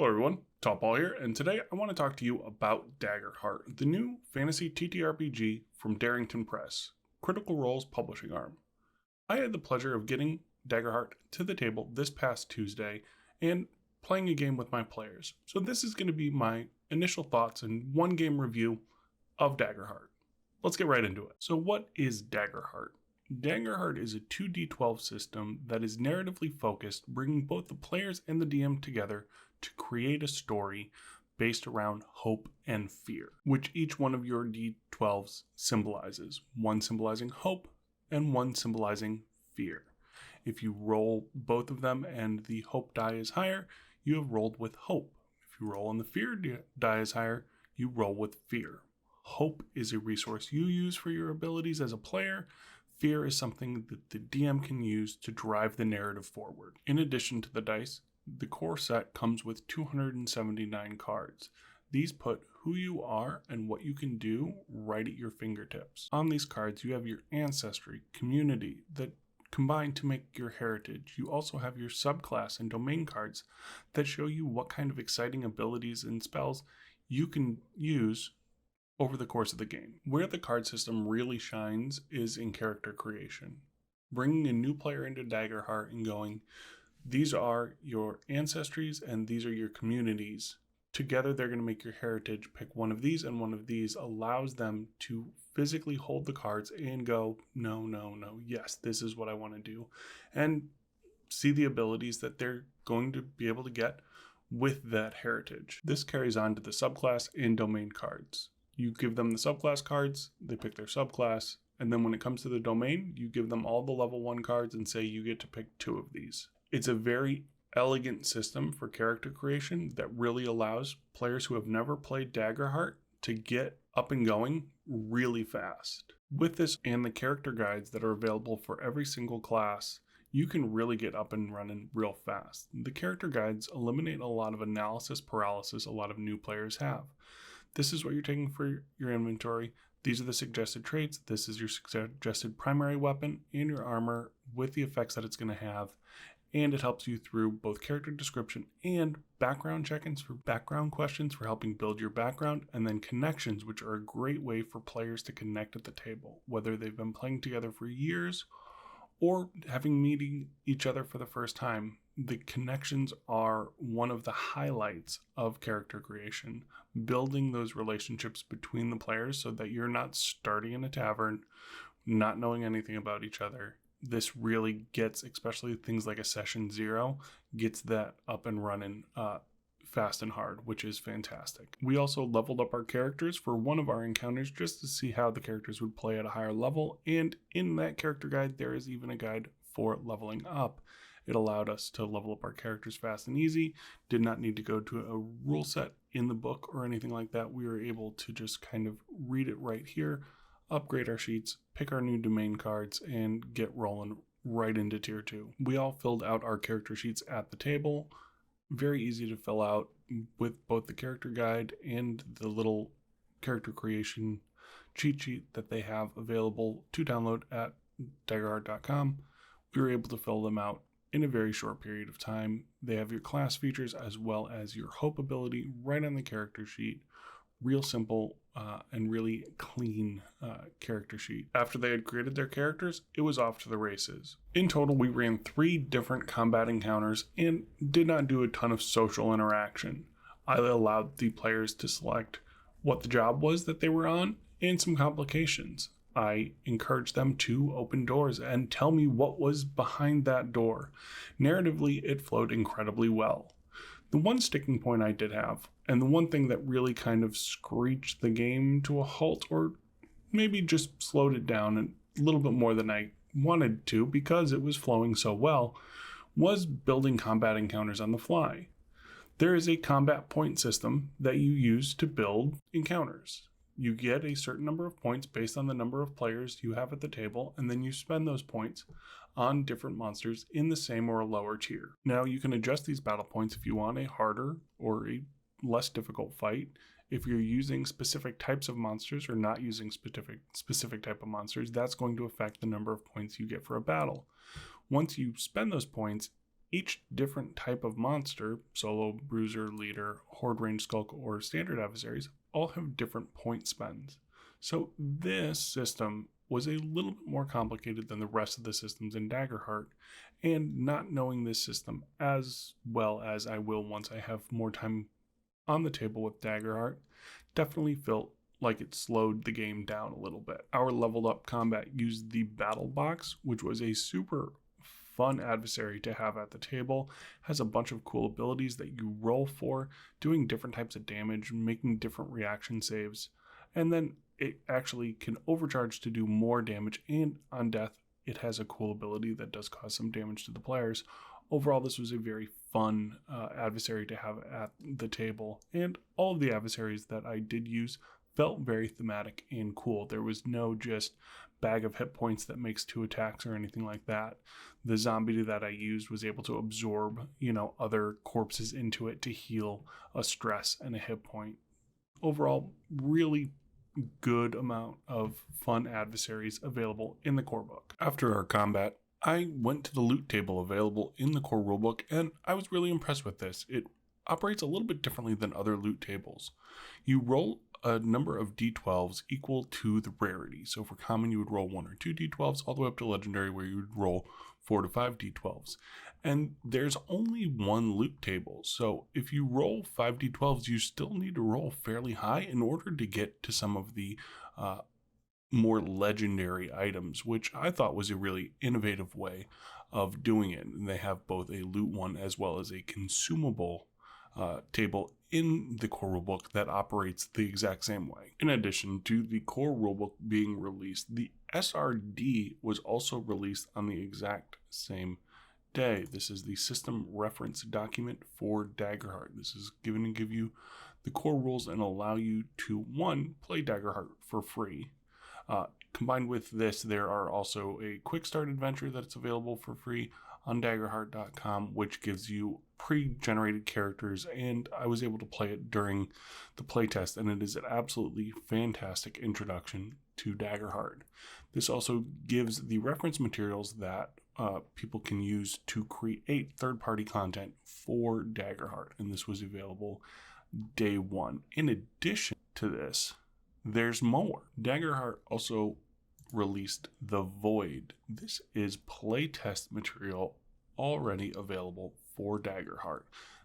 Hello everyone, Top Paul here, and today I want to talk to you about Daggerheart, the new fantasy TTRPG from Darrington Press, Critical Role's publishing arm. I had the pleasure of getting Daggerheart to the table this past Tuesday and playing a game with my players. So this is going to be my initial thoughts and one game review of Daggerheart. Let's get right into it. So what is Daggerheart? Daggerheart is a 2d12 system that is narratively focused, bringing both the players and the DM together to create a story based around hope and fear, which each one of your d12s symbolizes. One symbolizing hope and one symbolizing fear. If you roll both of them and the hope die is higher, you have rolled with hope. If you roll and the fear die is higher, you roll with fear. Hope is a resource you use for your abilities as a player. Fear is something that the DM can use to drive the narrative forward. In addition to the dice, the core set comes with 279 cards. These put who you are and what you can do right at your fingertips. On these cards, you have your ancestry, community that combine to make your heritage. You also have your subclass and domain cards that show you what kind of exciting abilities and spells you can use over the course of the game. Where the card system really shines is in character creation. Bringing a new player into Daggerheart and going, these are your ancestries and these are your communities. Together they're going to make your heritage. Pick one of these, and one of these allows them to physically hold the cards and go, no, yes, this is what I want to do. And see the abilities that they're going to be able to get with that heritage. This carries on to the subclass and domain cards. You give them the subclass cards, they pick their subclass, and then when it comes to the domain, you give them all the level 1 cards and say you get to pick 2 of these. It's a very elegant system for character creation that really allows players who have never played Daggerheart to get up and going really fast. With this and the character guides that are available for every single class, you can really get up and running real fast. The character guides eliminate a lot of analysis paralysis a lot of new players have. This is what you're taking for your inventory. These are the suggested traits. This is your suggested primary weapon and your armor with the effects that it's going to have. And it helps you through both character description and background check-ins for background questions for helping build your background, and then connections, which are a great way for players to connect at the table, whether they've been playing together for years or having meeting each other for the first time. The connections are one of the highlights of character creation, building those relationships between the players so that you're not starting in a tavern, not knowing anything about each other. This really gets, especially things like a session 0, gets that up and running fast and hard, which is fantastic. We also leveled up our characters for one of our encounters just to see how the characters would play at a higher level, and in that character guide there is even a guide for leveling up. It allowed us to level up our characters fast and easy, did not need to go to a rule set in the book or anything like that. We were able to just kind of read it right here, upgrade our sheets, pick our new domain cards, and get rolling right into tier 2. We all filled out our character sheets at the table. Very easy to fill out with both the character guide and the little character creation cheat sheet that they have available to download at daggerheart.com. We were able to fill them out in a very short period of time. They have your class features as well as your hope ability right on the character sheet. Real simple and really clean character sheet. After they had created their characters, it was off to the races. In total, we ran 3 different combat encounters and did not do a ton of social interaction. I allowed the players to select what the job was that they were on and some complications. I encouraged them to open doors and tell me what was behind that door. Narratively, it flowed incredibly well. The one sticking point I did have, and the one thing that really kind of screeched the game to a halt, or maybe just slowed it down a little bit more than I wanted to because it was flowing so well, was building combat encounters on the fly. There is a combat point system that you use to build encounters. You get a certain number of points based on the number of players you have at the table, and then you spend those points on different monsters in the same or a lower tier. Now, you can adjust these battle points if you want a harder or a less difficult fight. If you're using specific types of monsters or not using specific type of monsters, that's going to affect the number of points you get for a battle. Once you spend those points, Each different type of monster, solo, bruiser, leader, horde, range, skulk, or standard adversaries, all have different point spends. So this system was a little bit more complicated than the rest of the systems in Daggerheart, and not knowing this system as well as I will once I have more time on the table with Daggerheart, definitely felt like it slowed the game down a little bit. Our leveled up combat used the battle box, which was a super fun adversary to have at the table. Has a bunch of cool abilities that you roll for, doing different types of damage, making different reaction saves, and then it actually can overcharge to do more damage, and on death it has a cool ability that does cause some damage to the players. Overall, this was a very fun adversary to have at the table, and all of the adversaries that I did use felt very thematic and cool. There was no just bag of hit points that makes 2 attacks or anything like that. The zombie that I used was able to absorb, other corpses into it to heal a stress and a hit point. Overall, really good amount of fun adversaries available in the core book. After our combat, I went to the loot table available in the core rulebook, and I was really impressed with this. It operates a little bit differently than other loot tables. You roll a number of d12s equal to the rarity. So for common, you would roll 1 or 2 d12s, all the way up to legendary, where you would roll 4 to 5 d12s. And there's only one loot table. So if you roll 5 d12s, you still need to roll fairly high in order to get to some of the more legendary items, which I thought was a really innovative way of doing it. And they have both a loot one as well as a consumable table in the core rulebook that operates the exact same way. In addition to the core rulebook being released, the SRD was also released on the exact same day. This is the system reference document for Daggerheart. This is given to give you the core rules and allow you to, 1, play Daggerheart for free. Combined with this, there are also a quick start adventure that's available for free on Daggerheart.com, which gives you pre-generated characters, and I was able to play it during the playtest, and it is an absolutely fantastic introduction to Daggerheart. This also gives the reference materials that people can use to create third-party content for Daggerheart, and this was available day 1. In addition to this, there's more. Daggerheart also released The Void. This is playtest material already available for Daggerheart.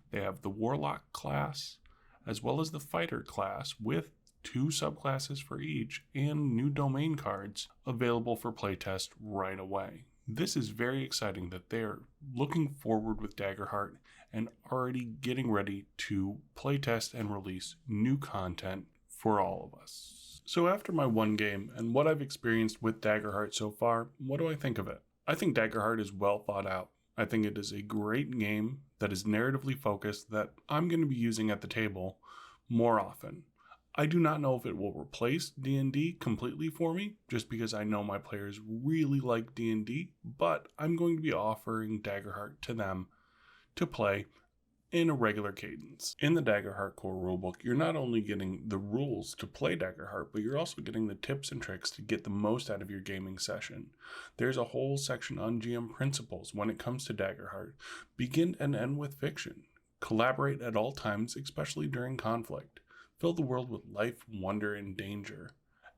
They have the Warlock class as well as the Fighter class with 2 subclasses for each and new domain cards available for playtest right away. This is very exciting that they're looking forward with Daggerheart and already getting ready to playtest and release new content for all of us. So after my 1 game and what I've experienced with Daggerheart so far, what do I think of it? I think Daggerheart is well thought out. I think it is a great game that is narratively focused that I'm going to be using at the table more often. I do not know if it will replace D&D completely for me, just because I know my players really like D&D, but I'm going to be offering Daggerheart to them to play in a regular cadence. In the Daggerheart core rulebook, you're not only getting the rules to play Daggerheart, but you're also getting the tips and tricks to get the most out of your gaming session. There's a whole section on GM principles when it comes to Daggerheart. Begin and end with fiction. Collaborate at all times, especially during conflict. Fill the world with life, wonder, and danger.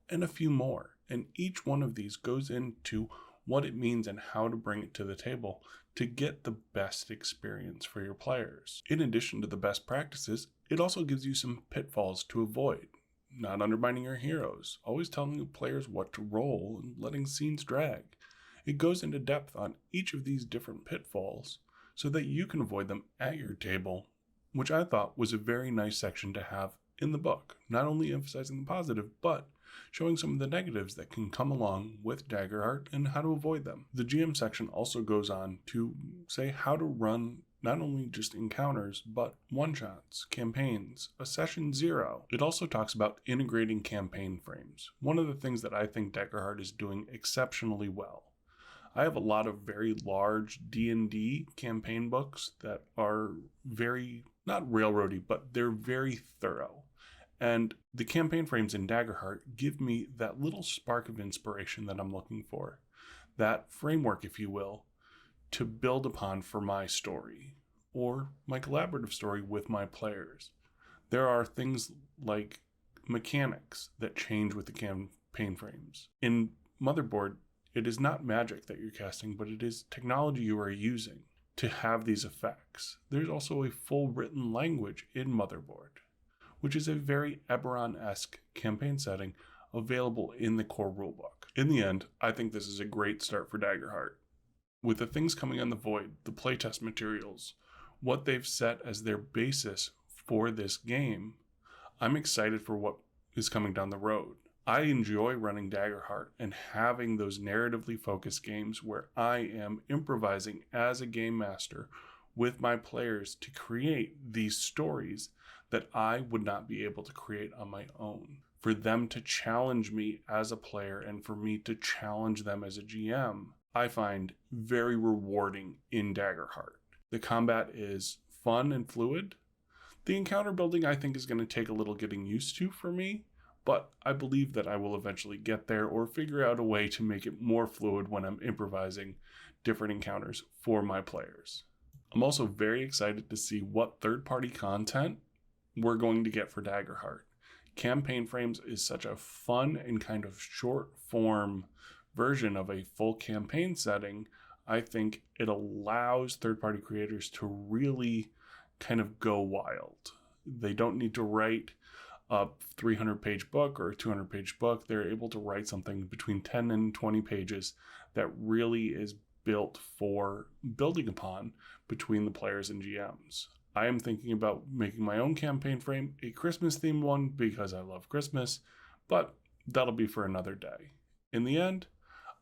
And a few more. And each one of these goes into what it means and how to bring it to the table to get the best experience for your players. In addition to the best practices, it also gives you some pitfalls to avoid. Not undermining your heroes, always telling the players what to roll, and letting scenes drag. It goes into depth on each of these different pitfalls so that you can avoid them at your table, which I thought was a very nice section to have in the book, not only emphasizing the positive, but showing some of the negatives that can come along with Daggerheart and how to avoid them. The GM section also goes on to say how to run not only just encounters, but one-shots, campaigns, a session 0. It also talks about integrating campaign frames, one of the things that I think Daggerheart is doing exceptionally well. I have a lot of very large D&D campaign books that are very, not railroady, but they're very thorough. And the campaign frames in Daggerheart give me that little spark of inspiration that I'm looking for. That framework, if you will, to build upon for my story or my collaborative story with my players. There are things like mechanics that change with the campaign frames. In Motherboard, it is not magic that you're casting, but it is technology you are using to have these effects. There's also a full written language in Motherboard, which is a very Eberron-esque campaign setting available in the core rulebook. In the end, I think this is a great start for Daggerheart. With the things coming on the Void, the playtest materials, what they've set as their basis for this game, I'm excited for what is coming down the road. I enjoy running Daggerheart and having those narratively focused games where I am improvising as a game master with my players to create these stories that I would not be able to create on my own. For them to challenge me as a player and for me to challenge them as a GM, I find very rewarding in Daggerheart. The combat is fun and fluid. The encounter building I think is going to take a little getting used to for me, but I believe that I will eventually get there or figure out a way to make it more fluid when I'm improvising different encounters for my players. I'm also very excited to see what third-party content we're going to get for Daggerheart. Campaign Frames is such a fun and kind of short form version of a full campaign setting. I think it allows third-party creators to really kind of go wild. They don't need to write a 300-page book or a 200-page book. They're able to write something between 10 and 20 pages that really is built for building upon between the players and GMs. I am thinking about making my own campaign frame, a Christmas-themed one because I love Christmas, but that'll be for another day. In the end,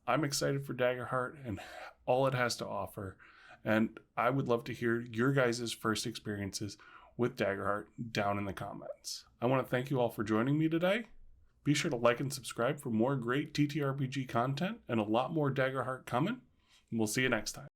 I'm excited for Daggerheart and all it has to offer, and I would love to hear your guys' first experiences with Daggerheart down in the comments. I want to thank you all for joining me today. Be sure to like and subscribe for more great TTRPG content and a lot more Daggerheart coming. We'll see you next time.